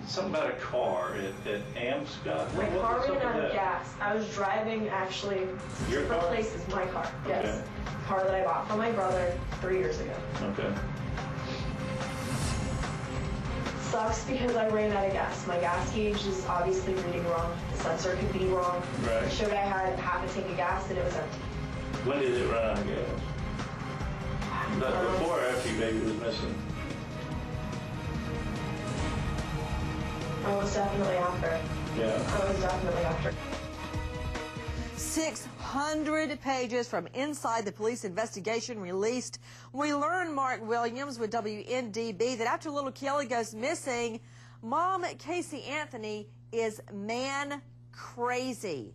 Something about a car at Amscott. My car ran out of gas. I was driving actually to different places. My car, yes. Okay. Car that I bought from my brother 3 years ago. Okay. Sucks because I ran out of gas. My gas gauge is obviously reading wrong. The sensor could be wrong. Right. It showed I had half a tank of gas and it was empty. When did it run out of gas? Before or after your baby was missing? I was definitely after. Yeah. I was definitely after. 600 pages from inside the police investigation released. We learned, Mark Williams with WNDB, that after little Kelly goes missing, Mom Casey Anthony is man crazy.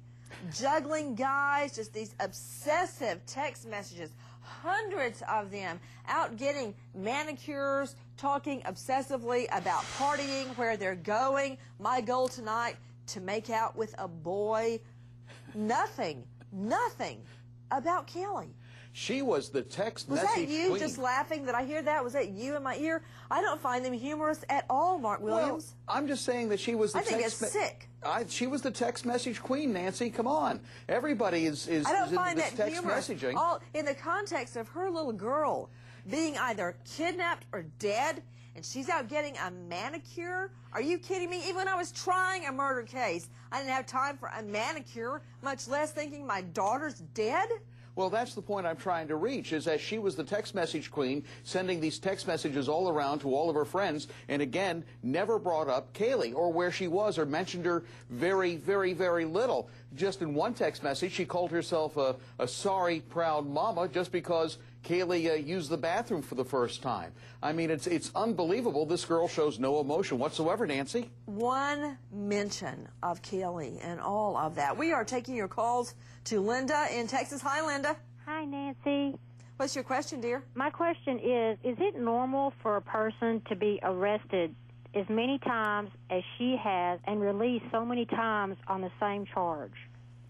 Juggling guys, just these obsessive text messages, hundreds of them, out getting manicures, talking obsessively about partying, where they're going. My goal tonight, to make out with a boy. Nothing about Kelly. She was the text message queen. Was that you queen. just laughing that I hear that? Was that you in my ear? I don't find them humorous at all, Mark Williams. Well, I'm just saying that she was the I think it's sick. She was the text message queen, Nancy. Come on. Everybody is I don't find into this that text humorous. messaging. All in the context of her little girl being either kidnapped or dead, and she's out getting a manicure? Are you kidding me? Even when I was trying a murder case, I didn't have time for a manicure, much less thinking my daughter's dead? Well, that's the point I'm trying to reach, is that she was the text message queen, sending these text messages all around to all of her friends, and again, never brought up Caylee or where she was or mentioned her very, very, very little. Just in one text message, she called herself a sorry, proud mama just because Caylee used the bathroom for the first time. I mean, it's unbelievable. This girl shows no emotion whatsoever, Nancy. One mention of Caylee and all of that. We are taking your calls to Linda in Texas. Hi, Linda. Hi, Nancy. What's your question, dear? My question is it normal for a person to be arrested as many times as she has and released so many times on the same charge?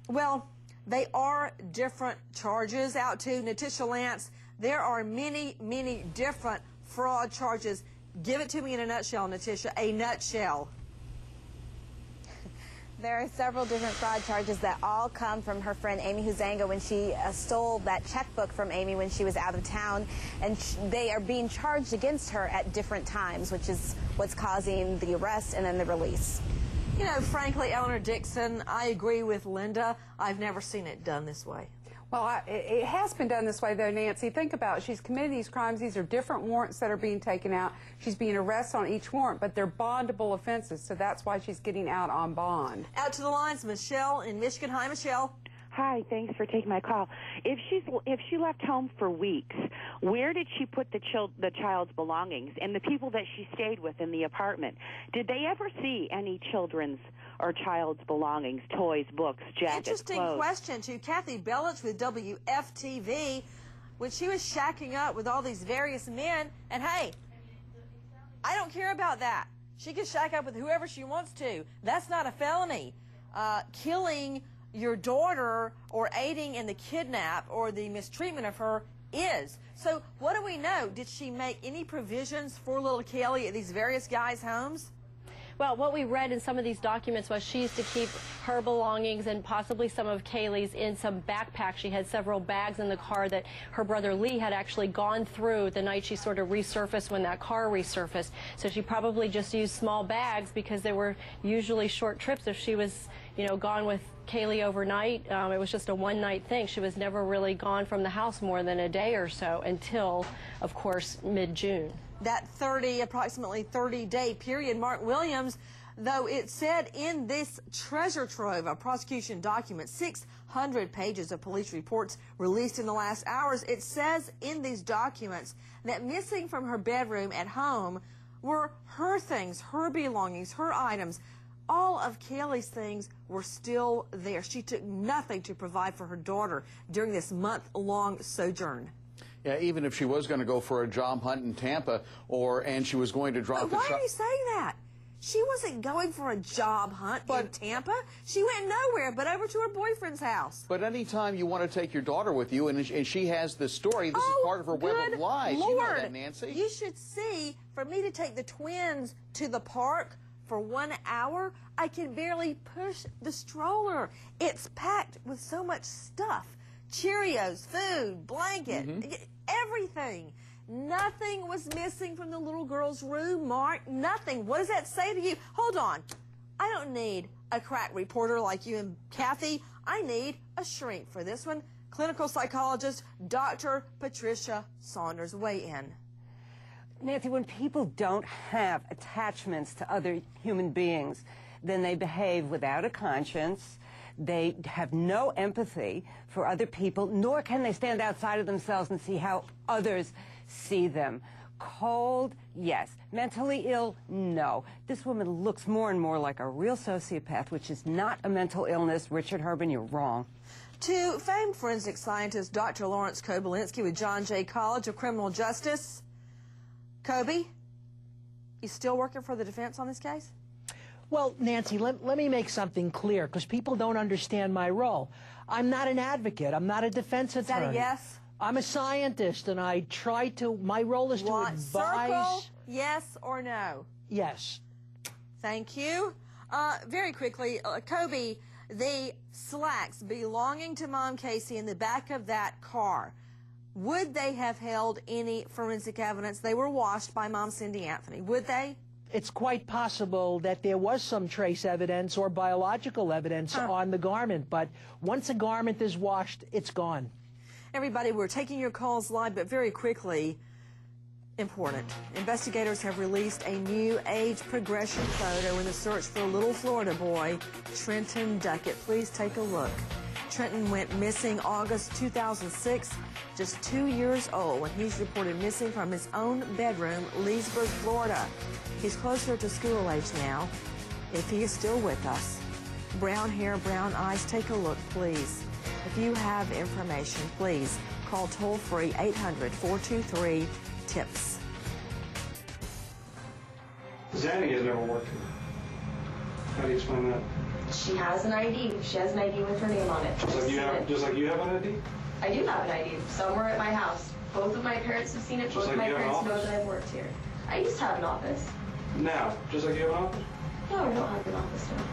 Well, they are different charges out to Natisha Lance. There are many, many different fraud charges. Give it to me in a nutshell, Natisha, a nutshell. There are several different fraud charges that all come from her friend Amy Huzanga when she stole that checkbook from Amy when she was out of town, and they are being charged against her at different times, which is what's causing the arrest and then the release. You know, frankly, Eleanor Dixon, I agree with Linda. I've never seen it done this way. Well, it has been done this way, though, Nancy. Think about it. She's committed these crimes. These are different warrants that are being taken out. She's being arrested on each warrant, but they're bondable offenses, so that's why she's getting out on bond. Out to the lines, Michelle in Michigan. Hi, Michelle. Hi, thanks for taking my call. If she left home for weeks, where did she put the child's belongings and the people that she stayed with in the apartment? Did they ever see any children's or child's belongings, toys, books, jackets, Interesting clothes? question to Kathy Bellich with WFTV. When she was shacking up with all these various men, and hey, I don't care about that. She can shack up with whoever she wants to. That's not a felony. Killing your daughter or aiding in the kidnap or the mistreatment of her is. So what do we know? Did she make any provisions for little Caylee at these various guys' homes? Well, what we read in some of these documents was she used to keep her belongings and possibly some of Caylee's in some backpacks. She had several bags in the car that her brother Lee had actually gone through the night she sort of resurfaced when that car resurfaced. So she probably just used small bags because they were usually short trips. If she was, you know, gone with Caylee overnight, it was just a one-night thing. She was never really gone from the house more than a day or so until, of course, mid-June. That approximately 30-day period, Mark Williams, though it said in this treasure trove of prosecution documents, 600 pages of police reports released in the last hours, it says in these documents that missing from her bedroom at home were her things, her belongings, her items. All of Caylee's things were still there. She took nothing to provide for her daughter during this month-long sojourn. Yeah, even if she was going to go for a job hunt in Tampa, and she was going to drop the Why are you saying that? She wasn't going for a job hunt in Tampa. She went nowhere but over to her boyfriend's house. But anytime you want to take your daughter with you, and she has this story, this is part of her web of lies. Lord. You know that, Nancy. You should see, for me to take the twins to the park For 1 hour, I can barely push the stroller. It's packed with so much stuff. Cheerios, food, blanket, everything. Nothing was missing from the little girl's room, Mark. Nothing. What does that say to you? Hold on. I don't need a crack reporter like you and Kathy. I need a shrink for this one. Clinical psychologist Dr. Patricia Saunders. Weigh in. Nancy, when people don't have attachments to other human beings, then they behave without a conscience. They have no empathy for other people, nor can they stand outside of themselves and see how others see them. Cold, yes. Mentally ill, no. This woman looks more and more like a real sociopath, which is not a mental illness. Richard Herbin, you're wrong. To famed forensic scientist Dr. Lawrence Kobylinski with John Jay College of Criminal Justice. Kobe, you still working for the defense on this case? Well, Nancy, let me make something clear, because people don't understand my role. I'm not an advocate. I'm not a defense attorney. Is that a yes? I'm a scientist, and I try to, my role is to advise. Circle, yes or no? Yes. Thank you. Very quickly, Kobe, the slacks belonging to Mom Casey in the back of that car, would they have held any forensic evidence? They were washed by Mom Cindy Anthony. Would they? It's quite possible that there was some trace evidence or biological evidence on the garment, but once a garment is washed, it's gone. Everybody, we're taking your calls live, but very quickly, important. Investigators have released a new age progression photo in the search for a little Florida boy, Trenton Duckett. Please take a look. Trenton went missing August 2006, just 2 years old, when he's reported missing from his own bedroom, Leesburg, Florida. He's closer to school age now, if he is still with us. Brown hair, brown eyes, take a look, please. If you have information, please call toll-free 800-423-TIPS. Zanny has never worked here. How do you explain that? She has an ID. She has an ID with her name on it. Just like you have an ID? I do have an ID. Somewhere at my house. Both of my parents have seen it. Both of my parents know that I've worked here. I used to have an office. Now? Just like you have an office? No, I don't have an office now.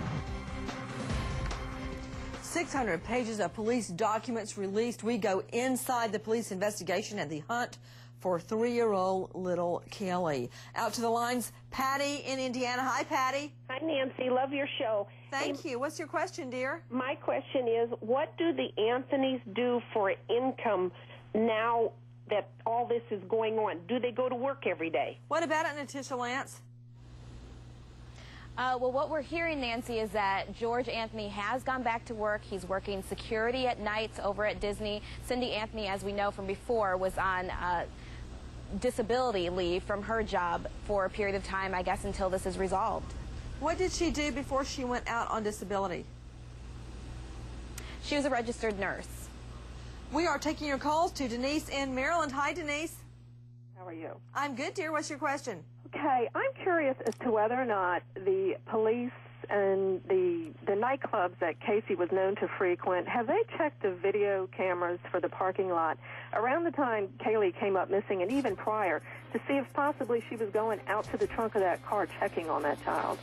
600 pages of police documents released. We go inside the police investigation and the hunt for 3-year-old little Kelly. Out to the lines, Patty in Indiana. Hi, Patty. Hi, Nancy. Love your show. Thank you. What's your question, dear? My question is, what do the Anthonys do for income now that all this is going on? Do they go to work every day? What about it, Natisha Lance? Well, what we're hearing, Nancy, is that George Anthony has gone back to work. He's working security at nights over at Disney. Cindy Anthony, as we know from before, was on disability leave from her job for a period of time, I guess, until this is resolved. What did she do before she went out on disability? She was a registered nurse. We are taking your calls to Denise in Maryland. Hi, Denise. How are you? I'm good, dear. What's your question? Okay, I'm curious as to whether or not the police and the nightclubs that Casey was known to frequent, have they checked the video cameras for the parking lot around the time Caylee came up missing and even prior to see if possibly she was going out to the trunk of that car checking on that child?